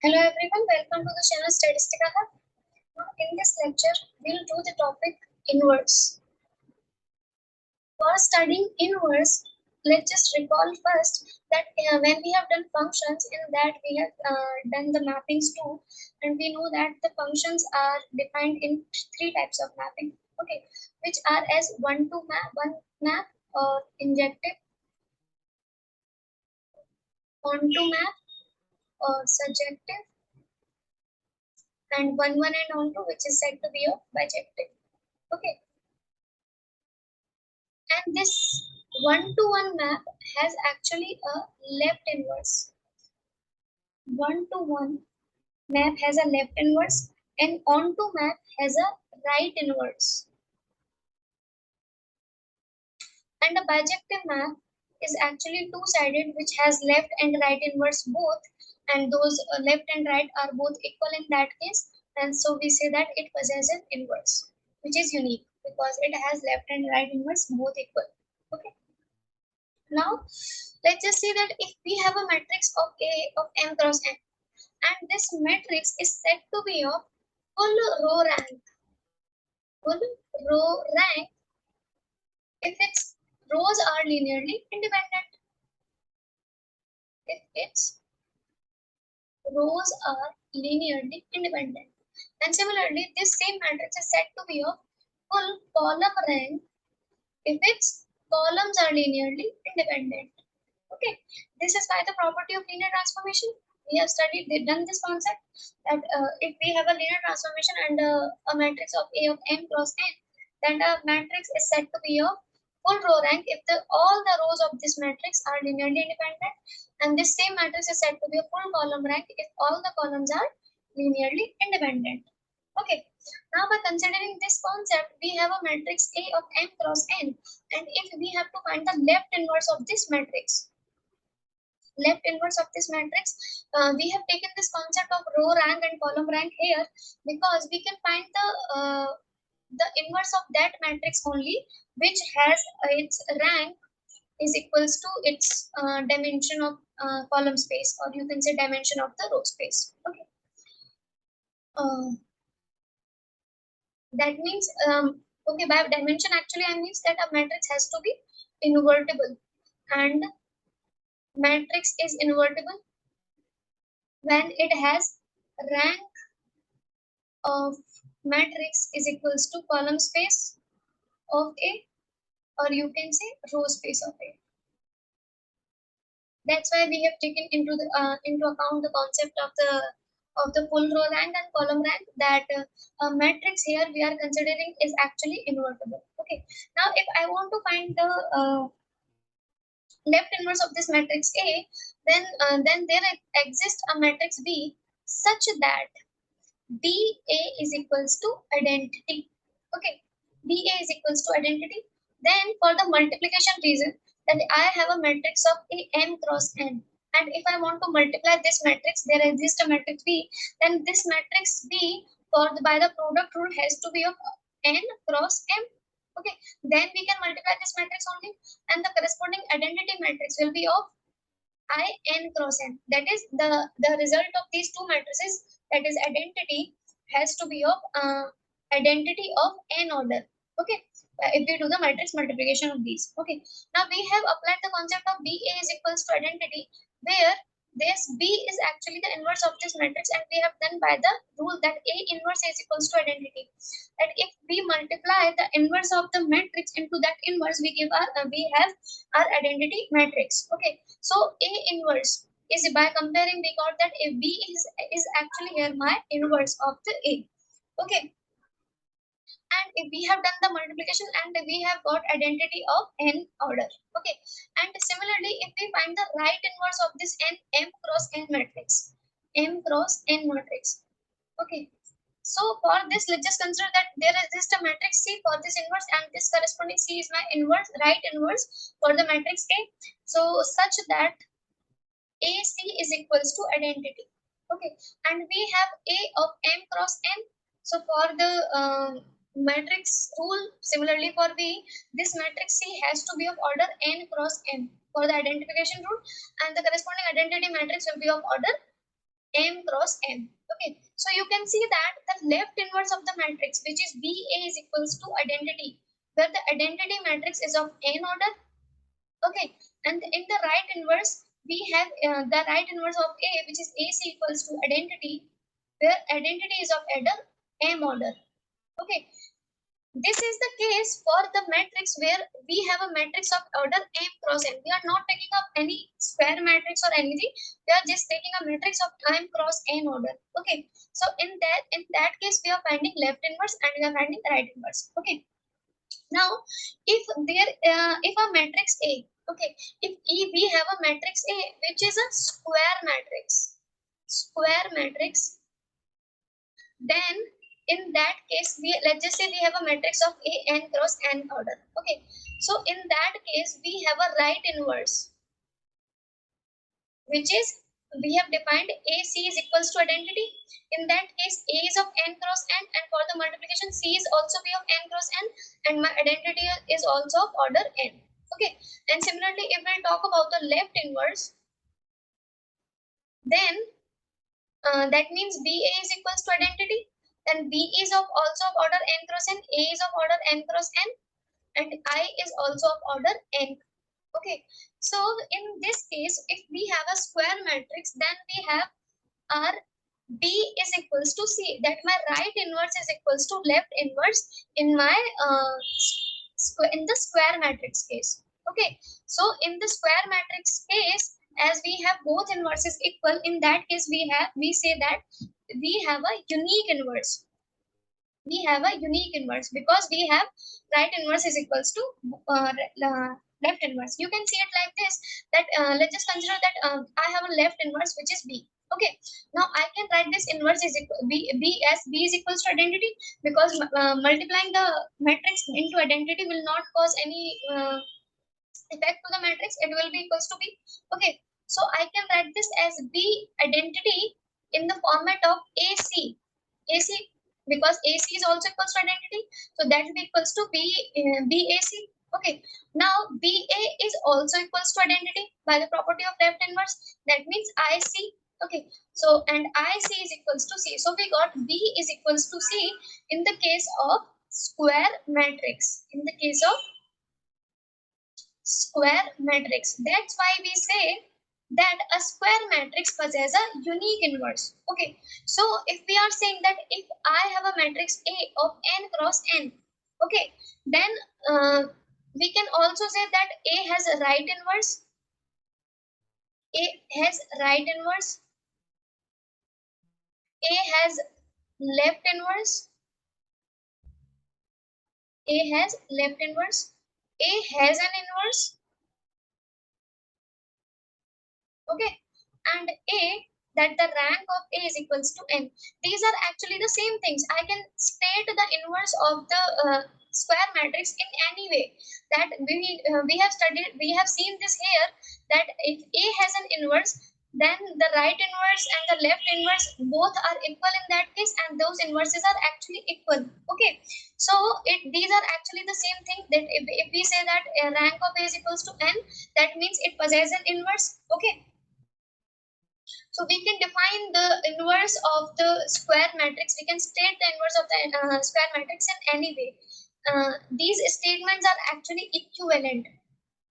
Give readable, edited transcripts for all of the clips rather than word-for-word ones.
Hello everyone, welcome to the channel Statistica Hub. Now in this lecture, we'll do the topic inverse. For studying inverse, let's just recall first that when we have done functions, in that we have done the mappings too, and we know that the functions are defined in three types of mapping, okay, which are as one map or injective, onto map or surjective, and one and onto, which is said to be of bijective. Okay, and this one-to-one map has actually a left inverse. One-to-one map has a left inverse and onto map has a right inverse. And a bijective map is actually two-sided, which has left and right inverse both, and those left and right are both equal in that case, and so we say that it possesses an inverse, which is unique because it has left and right inverse both equal. Okay. Now, let's just say that if we have a matrix of A of m cross n, and this matrix is said to be of full row rank, if its rows are linearly independent. If its rows are linearly independent. And similarly, this same matrix is said to be of full column rank if its columns are linearly independent. Okay, this is by the property of linear transformation. We have done this concept that if we have a linear transformation and a matrix of A of m cross n, then the matrix is said to be of full row rank if all the rows of this matrix are linearly independent, and this same matrix is said to be a full column rank if all the columns are linearly independent. Okay, now by considering this concept, we have a matrix A of m cross n, and if we have to find the left inverse of this matrix, we have taken this concept of row rank and column rank here because we can find the inverse of that matrix only which has its rank is equals to its dimension of column space, or you can say dimension of the row space. Okay, that means okay, by dimension actually I means that a matrix has to be invertible, and matrix is invertible when it has rank of matrix is equals to column space of A, or you can say row space of A. That's why we have taken into account the concept of the full row rank and column rank, that a matrix here we are considering is actually invertible. Okay, now if I want to find the left inverse of this matrix A, then there exists a matrix B such that BA is equals to identity. Okay, BA is equals to identity. Then for the multiplication reason, that I have a matrix of A m cross n, and if I want to multiply this matrix, there exists a matrix B, then this matrix B by the product rule has to be of n cross m. Okay, then we can multiply this matrix only, and the corresponding identity matrix will be of I n cross n. That is the result of these two matrices, that is identity, has to be of identity of n order. Okay, if we do the matrix multiplication of these. Okay, now we have applied the concept of BA is equals to identity, where this B is actually the inverse of this matrix, and we have done by the rule that A inverse is equals to identity. That if we multiply the inverse of the matrix into that inverse, we have our identity matrix. Okay, so A inverse is, by comparing, we got that if B is actually here my inverse of the A. Okay, and if we have done the multiplication and we have got identity of n order. Okay, and similarly if we find the right inverse of this m cross n matrix, okay, so for this let's just consider that there is just a matrix C for this inverse, and this corresponding C is my inverse, right inverse for the matrix A, so such that AC is equals to identity. Okay, and we have A of m cross n. So for the matrix rule, similarly for B, this matrix C has to be of order n cross m for the identification rule, and the corresponding identity matrix will be of order m cross n. Okay, so you can see that the left inverse of the matrix, which is BA, is equals to identity, where the identity matrix is of n order. Okay, and in the right inverse, we have the right inverse of A, which is AC equals to identity, where identity is of order m order. Okay, this is the case for the matrix where we have a matrix of order m cross n. We are not taking up any square matrix or anything. We are just taking a matrix of m cross n order. Okay. So in that case, we are finding left inverse and we are finding right inverse. Okay. Now, if a matrix A, okay, if we have a matrix A which is a square matrix, then in that case, let's just say we have a matrix of A n cross n order. Okay, so in that case, we have a right inverse, which is we have defined AC is equals to identity. In that case, A is of n cross n, and for the multiplication, C is also be of n cross n, and my identity is also of order n. Okay, and similarly, if we talk about the left inverse, then that means BA is equals to identity. Then B is of also of order n cross n, A is of order n cross n, and I is also of order n. Okay, so in this case, if we have a square matrix, then we have our B is equals to C. That my right inverse is equals to left inverse in my in the square matrix case. Okay, so in the square matrix case, as we have both inverses equal, in that case we say that we have a unique inverse. We have a unique inverse because we have right inverse is equals to left inverse. You can see it like this, that let's just consider that I have a left inverse which is B. Okay, now I can write this inverse is equal B as B is equals to identity, because multiplying the matrix into identity will not cause any effect to the matrix. It will be equals to B. Okay, so I can write this as B identity in the format of AC, because AC is also equals to identity, so that will be equals to BAC. Okay, now BA is also equals to identity by the property of left inverse. That means IC. Okay, so and IC is equals to C. So we got B is equals to C in the case of square matrix. In the case of square matrix. That's why we say that a square matrix possesses a unique inverse. Okay, so if we are saying that if I have a matrix A of n cross n, okay, then we can also say that A has a right inverse, A has right inverse, A has left inverse, A has left inverse, A has an inverse, okay, and A, that the rank of A is equals to n. These are actually the same things. I can state the inverse of the square matrix in any way. That we have studied, we have seen this here, that if A has an inverse, then the right inverse and the left inverse both are equal in that case, and those inverses are actually equal. Okay, so these are actually the same thing, that if we say that a rank of A is equals to n, that means it possesses an inverse. Okay, so we can define the inverse of the square matrix. We can state the inverse of the square matrix in any way. These statements are actually equivalent.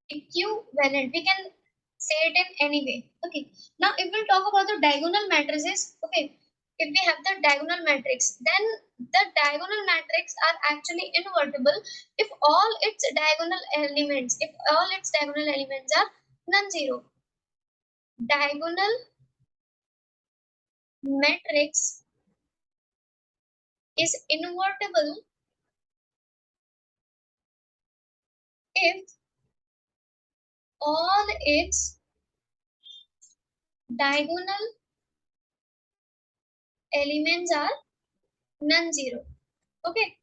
Equivalent. We can say it in any way. Okay. Now, if we talk about the diagonal matrices, okay, if we have the diagonal matrix, then the diagonal matrix are actually invertible if all its diagonal elements, are non-zero. Diagonal matrix is invertible if all its diagonal elements are non-zero. Okay,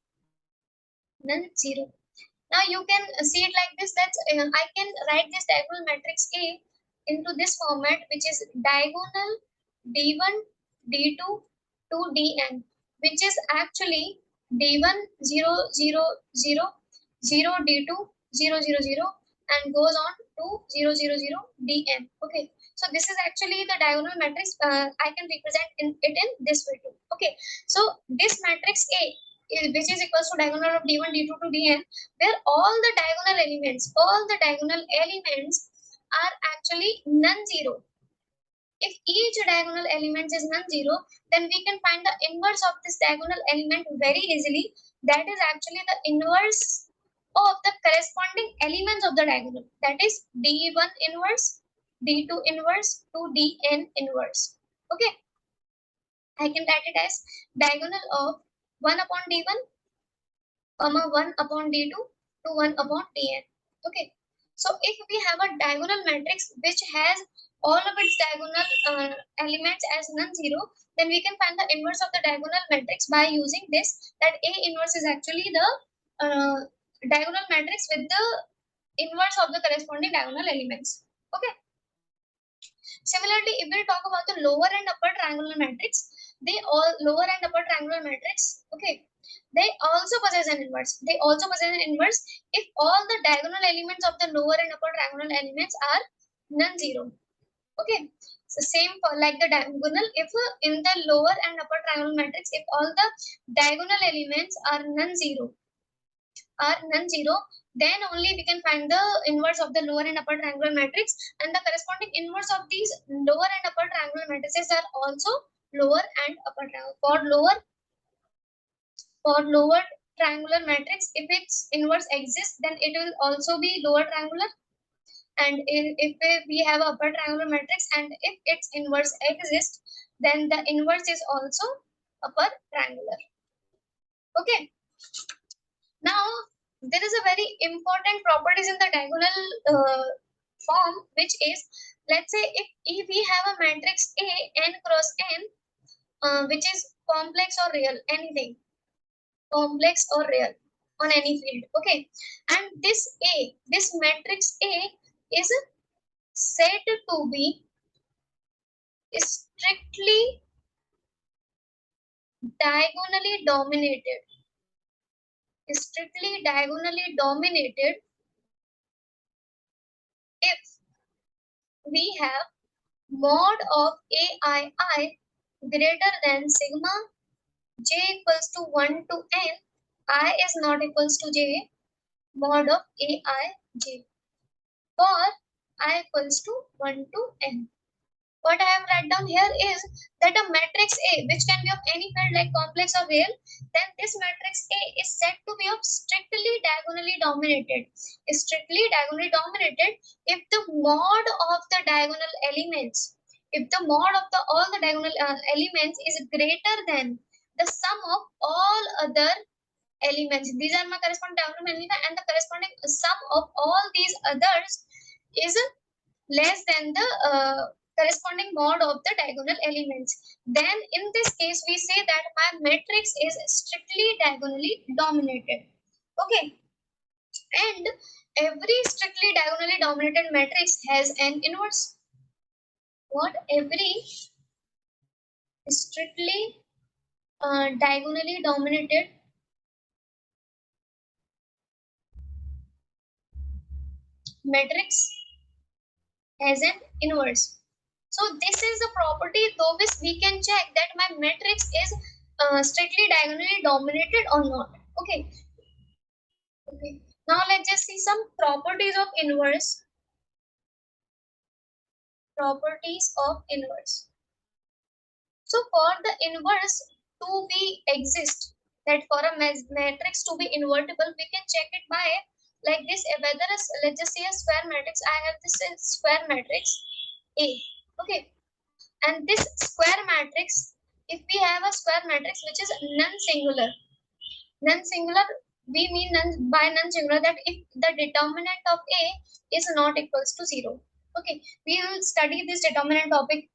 non-zero. Now you can see it like this. That's I can write this diagonal matrix A into this format, which is diagonal d1, d2 to dn, which is actually d1 0 0 0 0 d2 0 0 0 and goes on to 0 0 0 dn. Okay, So this is actually the diagonal matrix. I can represent it in this way too. Okay, so this matrix A, which is equals to diagonal of d1 d2 to dn, where all the diagonal elements are actually non-zero. If each diagonal element is non-zero, then we can find the inverse of this diagonal element very easily. That is actually the inverse of the corresponding elements of the diagonal. That is d1 inverse, d2 inverse to dn inverse. Okay, I can write it as diagonal of 1 upon d1, 1 upon d2 to 1 upon dn. Okay, so if we have a diagonal matrix which has all of its diagonal elements as non-zero, then we can find the inverse of the diagonal matrix by using this, that A inverse is actually the diagonal matrix with the inverse of the corresponding diagonal elements. Okay. Similarly, if we talk about the lower and upper triangular matrix, okay, they also possess an inverse. If all the diagonal elements of the lower and upper triangular elements are non-zero. Okay, so same for like the diagonal. If in the lower and upper triangular matrix, if all the diagonal elements are non-zero, then only we can find the inverse of the lower and upper triangular matrix, and the corresponding inverse of these lower and upper triangular matrices are also lower and upper triangular. For lower triangular matrix, if its inverse exists, then it will also be lower triangular. And if we have upper triangular matrix and if its inverse exists, then the inverse is also upper triangular. Okay. Now, there is a very important properties in the diagonal form, which is, let's say if we have a matrix A n cross n, which is complex or real, anything complex or real on any field. Okay, and this matrix A is said to be strictly diagonally dominated. Strictly diagonally dominated if we have mod of aii greater than sigma j equals to 1 to n, I is not equals to j, mod of aij, or I equals to 1 to n. What I have written down here is that a matrix A, which can be of any field like complex or real, then this matrix A is said to be of strictly diagonally dominated. Strictly diagonally dominated if the mod of the diagonal elements, if the mod of all the diagonal elements is greater than the sum of all other elements. These are my corresponding diagonal elements, and the corresponding sum of all these others is less than the corresponding mod of the diagonal elements. Then in this case we say that my matrix is strictly diagonally dominated. Okay, and every strictly diagonally dominated matrix has an inverse. What? Every strictly diagonally dominated matrix has an inverse. So this is the property through which we can check that my matrix is strictly diagonally dominated or not. Okay. Okay. Now let's just see some properties of inverse. Properties of inverse. So for the inverse to be exist, that for a matrix to be invertible, we can check it by like this. Whether let's just say a square matrix. I have this square matrix A. Okay. And this square matrix, if we have a square matrix which is non-singular, non-singular, we mean by non-singular that if the determinant of A is not equals to 0. Okay, we will study this determinant topic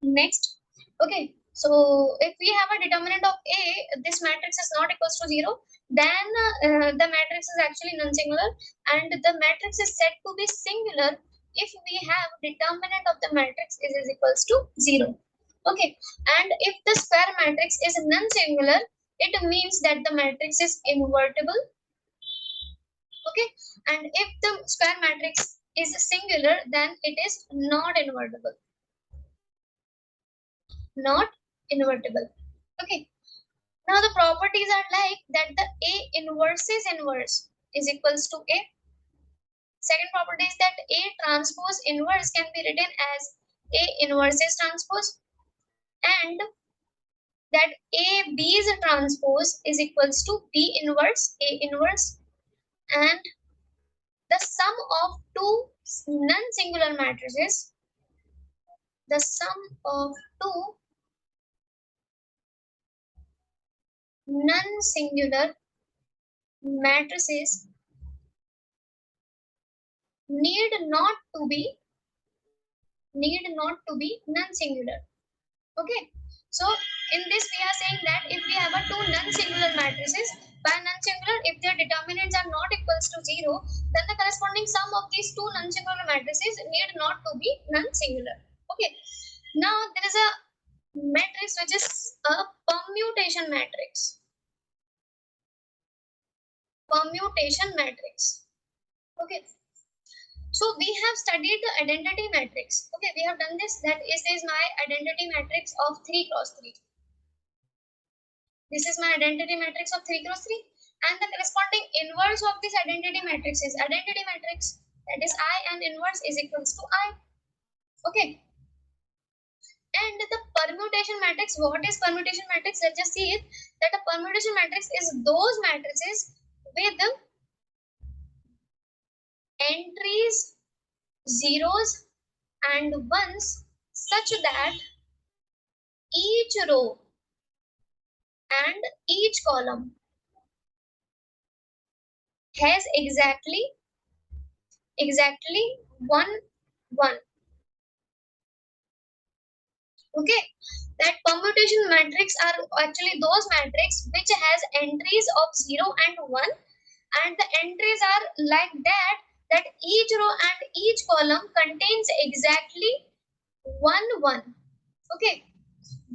next. Okay, so if we have a determinant of A, this matrix is not equals to 0, then the matrix is actually non-singular, and the matrix is said to be singular if we have determinant of the matrix is equals to 0. Okay, and if the square matrix is non-singular, it means that the matrix is invertible. Okay, and if the square matrix is singular, then it is not invertible. not invertible. Okay. Now the properties are like that the A inverses inverse is equals to A. Second property is that A transpose inverse can be written as A inverses transpose, and that A B's transpose is equals to B inverse A inverse, and the sum of two non-singular matrices, the sum of two non-singular matrices need not to be non-singular. Okay, so in this we are saying that if we have a two non-singular matrices, by non-singular, if their determinants are not equals to 0, then the corresponding sum of these two non-singular matrices need not to be non-singular. Okay, now there is a matrix which is a permutation matrix. Permutation matrix. Okay, so we have studied the identity matrix. Okay, we have done this. That is my identity matrix of 3 cross 3. This is my identity matrix of 3 cross 3, and the corresponding inverse of this identity matrix is identity matrix, that is I, and inverse is equals to I. Okay, and the permutation matrix, what is permutation matrix? Let's just see it, that a permutation matrix is those matrices with entries, zeros and ones such that each row and each column has exactly one one. Okay, that permutation matrix are actually those matrix which has entries of 0 and 1, and the entries are like that each row and each column contains exactly 1 1. Okay,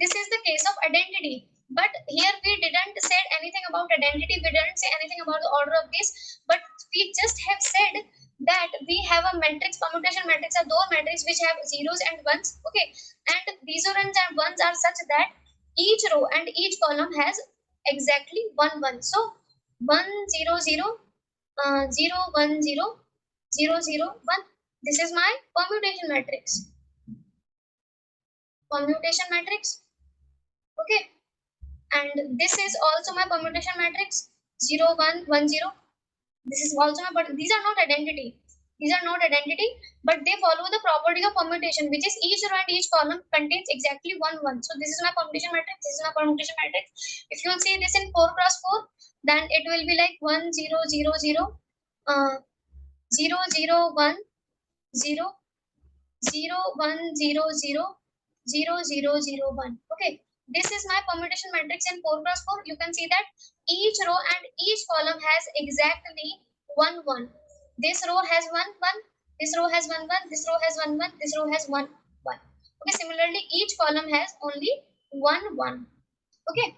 this is the case of identity, but here we didn't say anything about identity, we didn't say anything about the order of this, but we just have said that we have a matrix, permutation matrix are those matrices which have zeros and ones. Okay, and these zeros and ones are such that each row and each column has exactly 1 1. So 1 0 0 0 1 0 0 0 1. This is my permutation matrix. Permutation matrix. Okay, and this is also my permutation matrix 0 1 1 0. This is also my, but these are not identity, but they follow the property of permutation, which is each row and each column contains exactly 1 1. So this is my permutation matrix, this is my permutation matrix. If you will see this in 4 cross 4, then it will be like 1 0 0 0 0 0 1 0 0 1 0 0 0 0 0 1. Okay, this is my permutation matrix in 4 cross 4. You can see that each row and each column has exactly 1 1. This row has 1 1, this row has 1 1, this row has 1 1, this row has 1 1. Okay, similarly each column has only 1 1. Okay,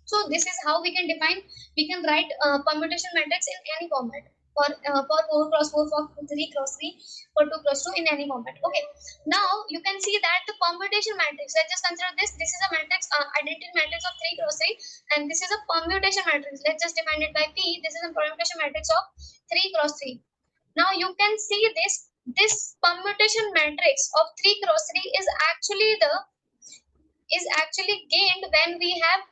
so this is how we can define, we can write permutation matrix in any format, for 4 cross 4, for 3 cross 3, for 2 cross 2, in any format. Okay, now you can see that the permutation matrix, let's just consider this, this is a matrix, identity matrix of 3 cross 3, and this is a permutation matrix, let's just define it by P. This is a permutation matrix of 3 cross 3. Now you can see this permutation matrix of 3 cross 3 is actually gained when we have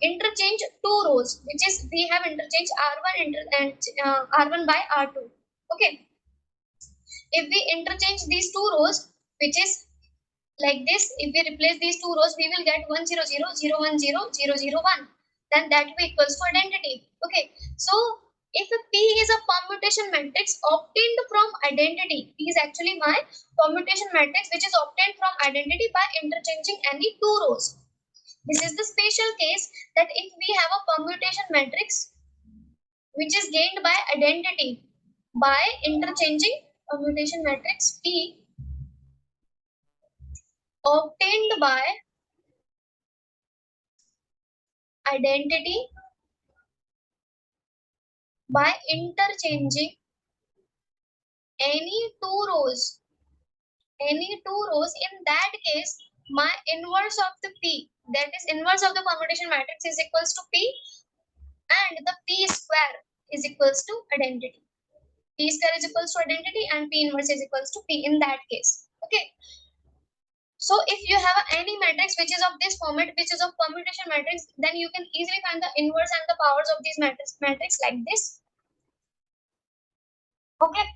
interchange two rows, which is we have interchange r1 and r1 by r2. Okay, if we interchange these two rows, which is like this, if we replace these two rows, we will get 1 0 0 0 1 0 0 0 1. Then that will equals to identity. Okay, so if P is a permutation matrix obtained from identity, P is actually my permutation matrix which is obtained from identity by interchanging any two rows. This is the special case that if we have a permutation matrix which is gained by identity by interchanging permutation matrix P obtained by identity by interchanging any two rows, in that case my inverse of the P, that is inverse of the permutation matrix, is equals to P, and the P square is equals to identity. P square is equals to identity and P inverse is equals to P in that case. Okay. So if you have any matrix which is of this format, which is of permutation matrix, then you can easily find the inverse and the powers of these matrix like this. Okay.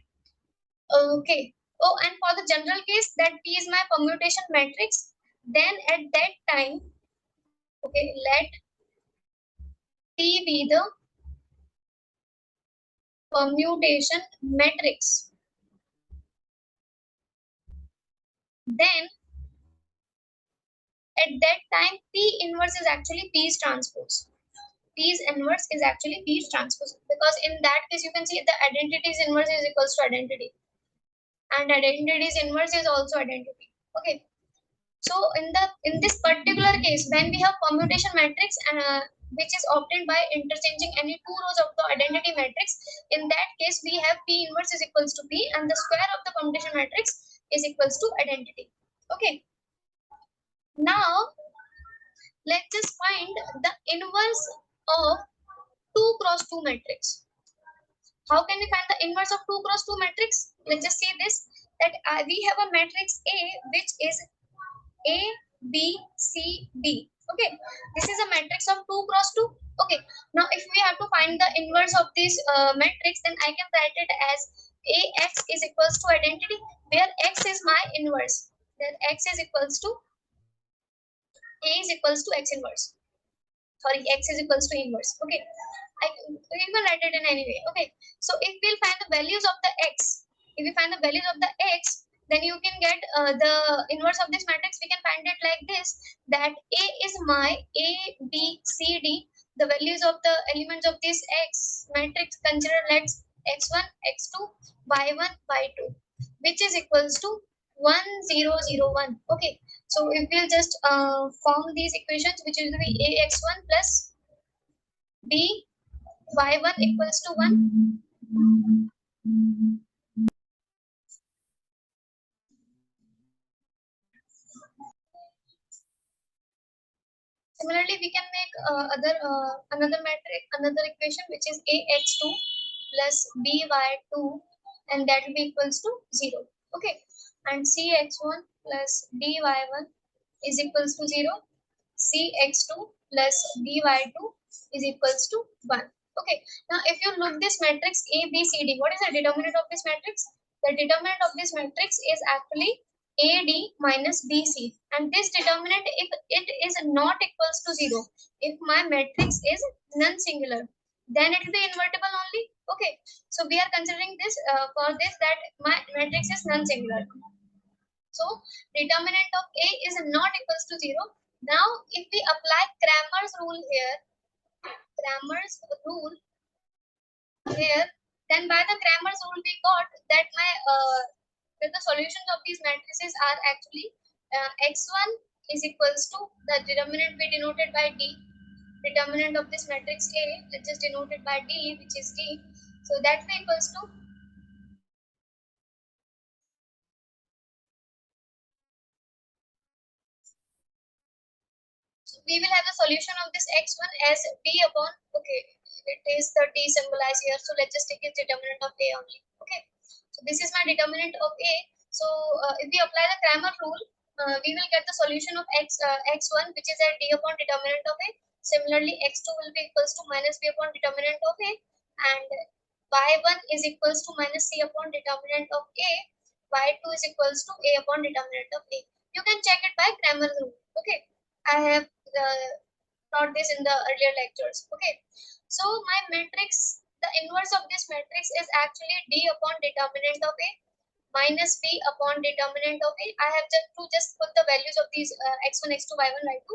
Okay. Oh, and for the general case that P is my permutation matrix, then at that time, okay, let P be the permutation matrix. Then at that time, P inverse is actually P's transpose. P's inverse is actually P's transpose, because in that case you can see the identity's inverse is equals to identity, and identity's inverse is also identity. Okay. So in this particular case, when we have permutation matrix which is obtained by interchanging any two rows of the identity matrix, in that case we have P inverse is equals to P and the square of the permutation matrix is equals to identity. Okay. Now let's just find the inverse of 2 cross 2 matrix. How can we find the inverse of 2 cross 2 matrix? Let's just see this, that we have a matrix A which is A, B, C, D. Okay, this is a matrix of 2 cross 2. Okay, now if we have to find the inverse of this matrix, then I can write it as AX is equals to identity, where X is my inverse. Then X is equals to A is equals to X inverse. Sorry, X is equals to inverse. Okay, you can write it in any way. Okay, so if we'll find the values of the X, if we find the values of the X, then you can get the inverse of this matrix. We can find it like this, that A is my A, B, C, D. The values of the elements of this X matrix, consider let's x1, x2, y1, y2, which is equals to 1, 0, 0, 1. Okay, so if we'll just form these equations, which will be ax1 plus b y1 equals to 1. Similarly, we can make another equation which is ax2 plus by2, and that will be equals to 0. Okay, and cx1 plus dy1 is equals to 0. Cx2 plus dy2 is equals to 1. Okay, now if you look this matrix A, B, C, D, what is the determinant of this matrix? The determinant of this matrix is actually AD minus BC, and this determinant, if it is not equals to 0, if my matrix is non-singular, then it will be invertible only. Okay, so we are considering this for this, that my matrix is non-singular. So determinant of A is not equals to 0. Now if we apply Cramer's rule here, Cramer's rule here, then by the Cramer's rule we got that that the solutions of these matrices are actually x1 is equals to the determinant we denoted by D. Determinant of this matrix A, which is denoted by D, which is D. So that will equals to we will have the solution of this x1 as d upon, okay, it is the d symbolized here, so let's just take its determinant of a only. Okay, so this is my determinant of a. So if we apply the Cramer rule, we will get the solution of x1, which is a d upon determinant of a. Similarly, x2 will be equals to minus b upon determinant of a, and y1 is equals to minus c upon determinant of a, y2 is equals to a upon determinant of a. You can check it by Cramer rule. Okay, I have taught this in the earlier lectures. Okay, so my matrix, the inverse of this matrix is actually d upon determinant of a minus b upon determinant of a. I have just put the values of these x1, x2, y1, y2,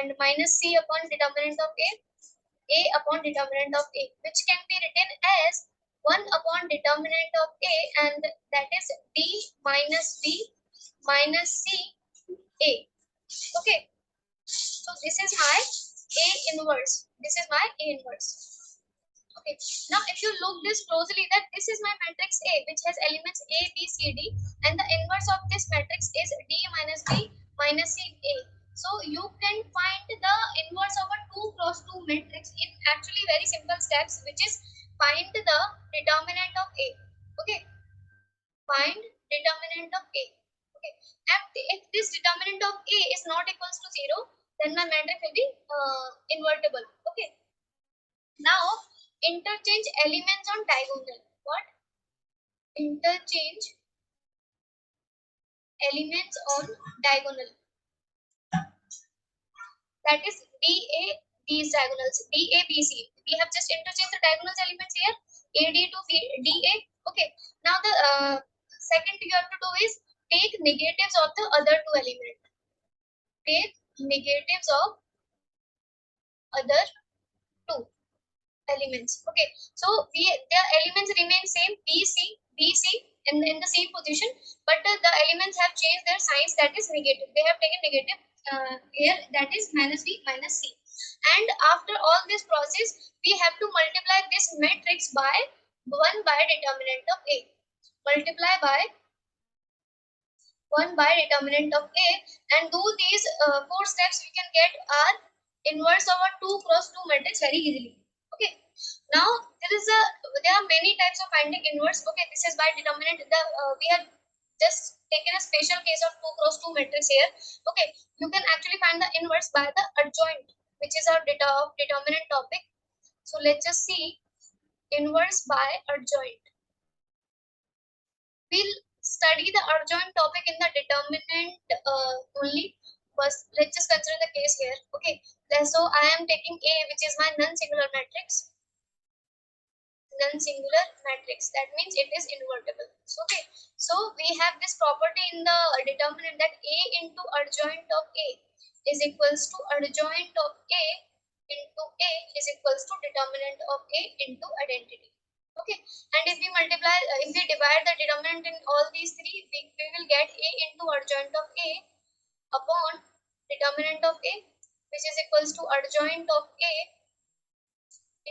and minus c upon determinant of a upon determinant of a, which can be written as 1 upon determinant of a, and that is d minus b minus c a. Okay, so this is my A inverse. This is my A inverse. Okay. Now, if you look this closely, that this is my matrix A, which has elements A, B, C, D, and the inverse of this matrix is D minus B minus C A. So you can find the inverse of a 2 cross 2 matrix in actually very simple steps, which is find the determinant of A. Okay, find determinant of A. Okay, and if this determinant of A is not equals to 0, then my matrix will be invertible. Okay, now interchange elements on diagonal. What? Interchange elements on diagonal. That is DA, these diagonals, DA, BC. We have just interchanged the diagonals elements here, AD to DA. Okay, now the second you have to do is take negatives of the other two elements. Take negatives of other two elements. Okay, so their elements remain same, BC in the same position, but the elements have changed their signs, that is negative. They have taken negative here, that is minus B minus C. And after all this process, we have to multiply this matrix by 1 by determinant of A. Multiply by 1 by determinant of A, and do these 4 steps, we can get our inverse of a 2 cross 2 matrix very easily. Okay, now there are many types of finding inverse. Okay, this is by determinant. We have just taken a special case of 2 cross 2 matrix here. Okay, you can actually find the inverse by the adjoint, which is our determinant topic. So let's just see inverse by adjoint. We'll study the adjoint topic in the determinant only. First, let's just consider the case here. Okay, so I am taking A, which is my non-singular matrix. Non-singular matrix, that means it is invertible. Okay, so we have this property in the determinant that A into adjoint of A is equals to adjoint of A into A is equals to determinant of A into identity. Okay, and if we multiply, if we divide the determinant in all these three, we will get A into adjoint of A upon determinant of A, which is equals to adjoint of A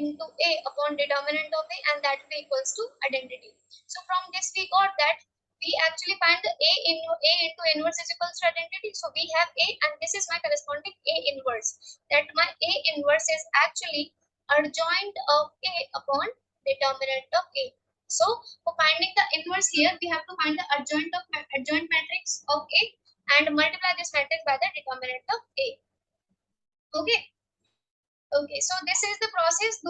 into A upon determinant of A, and that will be equals to identity. So from this we got that we actually find the A into inverse is equals to identity. So we have A, and this is my corresponding A inverse. That my A inverse is actually adjoint of A upon determinant of A. So for finding the inverse here, we have to find the adjoint matrix of A and multiply this matrix by the determinant of A. Okay. Okay, so this is the process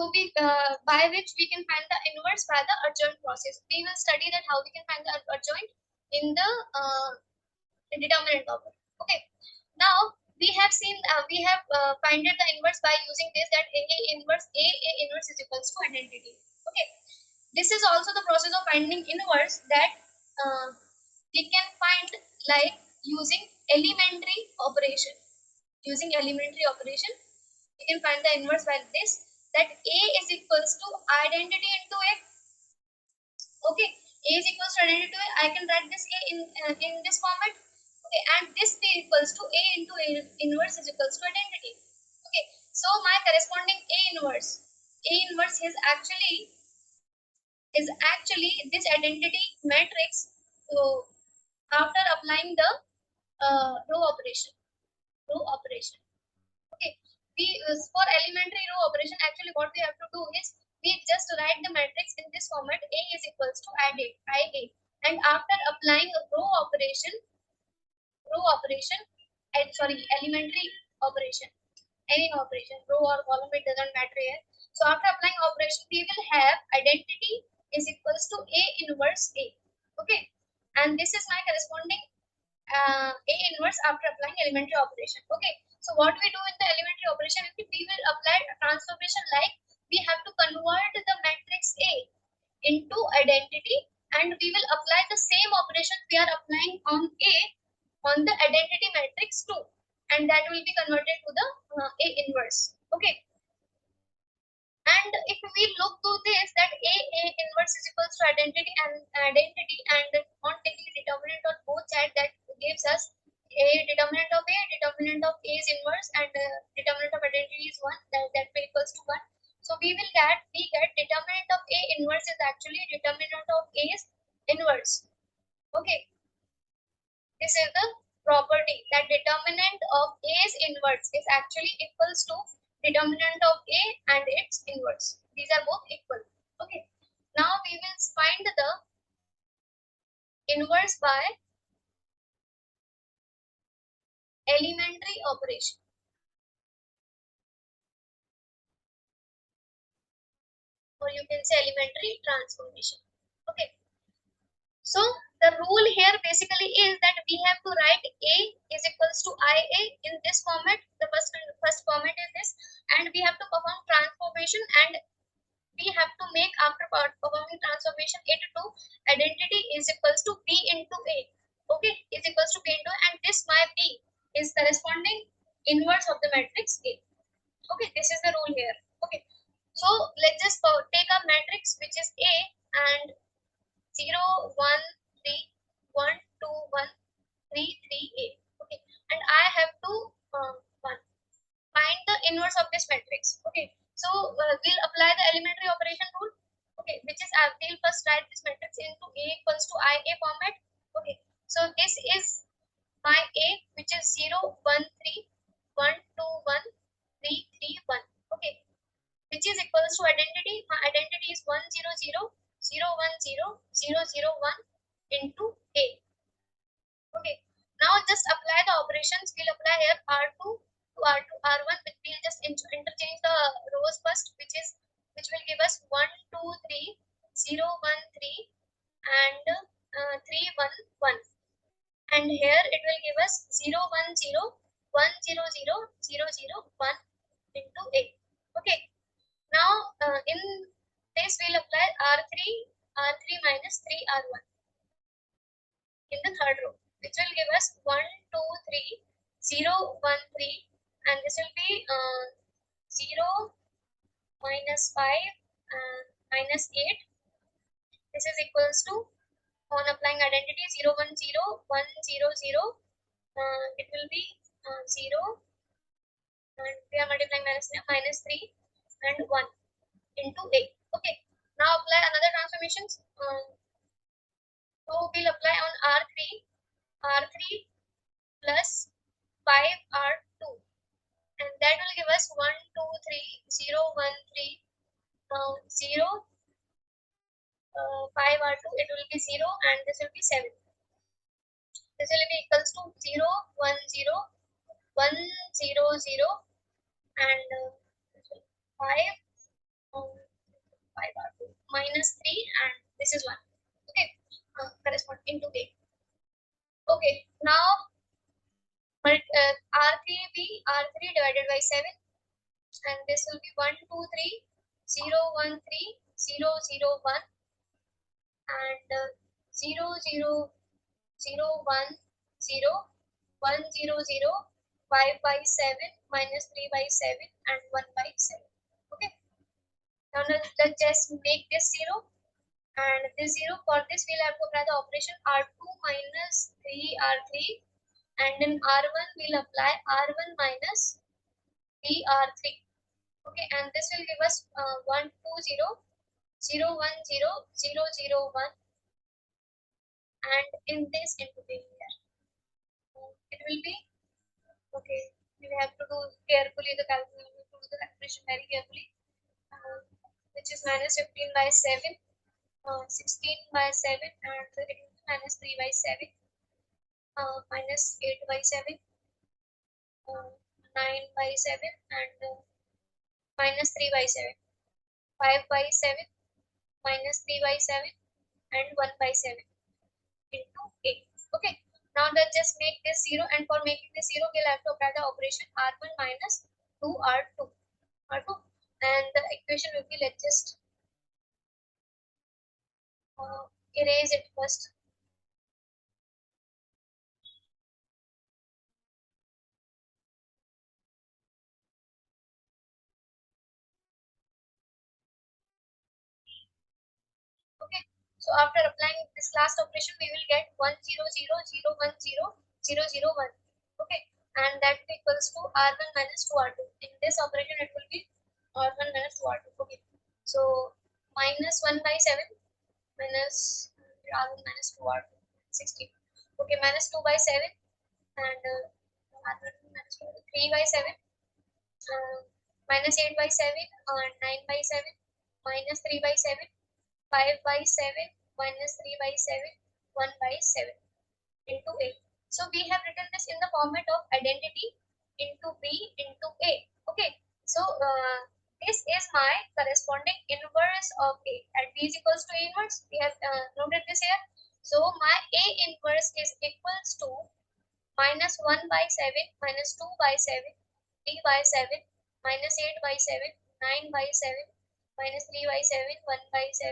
by which we can find the inverse by the adjoint process. We will study that how we can find the adjoint in the determinant topic. Okay, now we have seen we have finded the inverse by using this, that A inverse is equals to identity. Okay, this is also the process of finding inverse that we can find like using elementary operation. Using elementary operation, we can find the inverse by this, that A is equals to identity into A. Okay, A is equals to identity to A. I can write this A in this format. Okay, and this B equals to A into A inverse is equals to identity. Okay, so my corresponding A inverse is actually this identity matrix. So after applying the row operation. Okay, for elementary row operation, actually what we have to do is we just write the matrix in this format. A is equals to IA, and after applying a elementary operation, any operation, row or column, it doesn't matter here. So after applying operation, we will have identity is equals to A inverse A. Okay, and this is my corresponding A inverse after applying elementary operation. Okay, so what we do in the elementary operation, we will apply a transformation, like we have to convert the matrix A into identity, and we will apply the same operation we are applying on A on the identity matrix too, and that will be converted to the A inverse. Okay, and if we look to this, that A inverse is equals to identity, and on taking determinant on both sides, that gives us a determinant of A's inverse, and determinant of identity is 1, that way equals to 1. So we get determinant of A inverse is actually determinant of A's inverse. Okay, this is the property that determinant of A's inverse is actually equals to determinant of A and its inverse. These are both equal. Okay. Now we will find the inverse by elementary operation, or you can say elementary transformation. Okay. So the rule here basically is that we have to write A is equals to IA in this format. The first format is this, and we have to perform transformation, and we have to make after performing transformation A to identity is equals to B into A. Okay, is equals to B into A, and this my B is corresponding inverse of the matrix A. Okay, this is the rule here. Okay, so let's just take a matrix which is A and 0, 1, 3, 1, 2, 1, 3, 3, 8. Okay, and I have to one, find the inverse of this matrix. Okay, so we'll apply the elementary operation rule. Okay, which is we'll first write this matrix into A equals to IA format. Okay, so this is my A, which is 0, 1, 3, 1, 2, 1, 3, 3, 1. Okay, which is equals to identity. My identity is 1, 0, 0, 0, 1, 0, 0, 0, 1 into A. Okay, now just apply the operations. We'll apply here R2 to R2, R1, but we'll just interchange the rows first, which will give us 1, 2, 3, 0, 1, 3, and 3, 1, 1. And here it will give us 0, 1, 0, 1, 0, 0, 0, 0, 1 into A. Okay, now in this we'll apply R3, R3 minus 3, R1 in the third row, which will give us 1, 2, 3, 0, 1, 3, and this will be 0, minus 5, minus 8. This is equals to, on applying identity, 0, 1, 0, 1, 0, 0. It will be 0, and we are multiplying minus 3 and 1 into 8. Okay, now apply another transformations. So we'll apply on R3, R3 plus 5R2, and that will give us 1, 2, 3, 0, 1, 3, 0, 5R2. It will be 0, and this will be 7. This will be equals to 0, 1, 0, 1, 0, 0, and 5, 5R2 minus 3, and this is 1. Okay, corresponding to 8. Okay, now R3 R3 divided by 7, and this will be 1, 2, 3, 0, 1, 3, 0, 0, 1, and 0, 0, 0, 1, 0, 1, 0, 0, 5 by 7, minus 3 by 7, and 1 by 7. Okay, now let's just make this 0 and this 0. For this we'll have to apply the operation R2 minus 3 R3, and in R1 we'll apply R1 minus 3 R3. Okay, and this will give us 1, 2, 0, 0, 1, 0, 0, 0, 1, and in this into the here. It will be, okay, we have to do carefully the calculation, to do the calculation very carefully, which is minus 15 by 7, 16 by 7, and it will be minus 3 by 7, minus 8 by 7, 9 by 7, and minus 3 by 7, 5 by 7, minus 3 by 7, and 1 by 7 into 8. Okay, now let's just make this 0, and for making this 0 we'll have to apply the operation R1 minus 2 R2, and the equation will be, let's just erase it first. Okay, so after applying this last operation we will get 1, 0, 0, 0, 1, 0, 0, 0, 1. Okay, and that equals to R1 minus 2 R2. In this operation it will be R1 minus 2 R2. Okay, so minus 1 by 7 minus R1 minus 2 R2, 16. Okay, minus 2 by 7, and 3 by 7, minus 8 by 7, 9 by 7, minus 3 by 7, 5 by 7, minus 3 by 7, 1 by 7 into A. So we have written this in the format of identity into B into A. Okay. So this is my corresponding inverse of A. At B is equals to A inverse. We have noted this here. So my A inverse is equals to minus 1 by 7, minus 2 by 7, 3 by 7, minus 8 by 7, 9 by 7, minus 3 by 7, 1 by 7,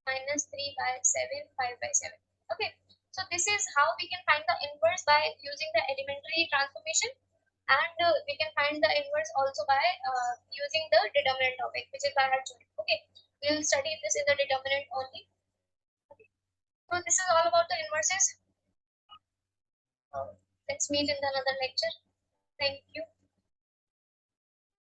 minus 3 by 7, 5 by 7. Okay, so this is how we can find the inverse by using the elementary transformation, and we can find the inverse also by using the determinant topic, which is by adjoint. Okay, we will study this in the determinant only. Okay. So this is all about the inverses. Let's meet in another lecture.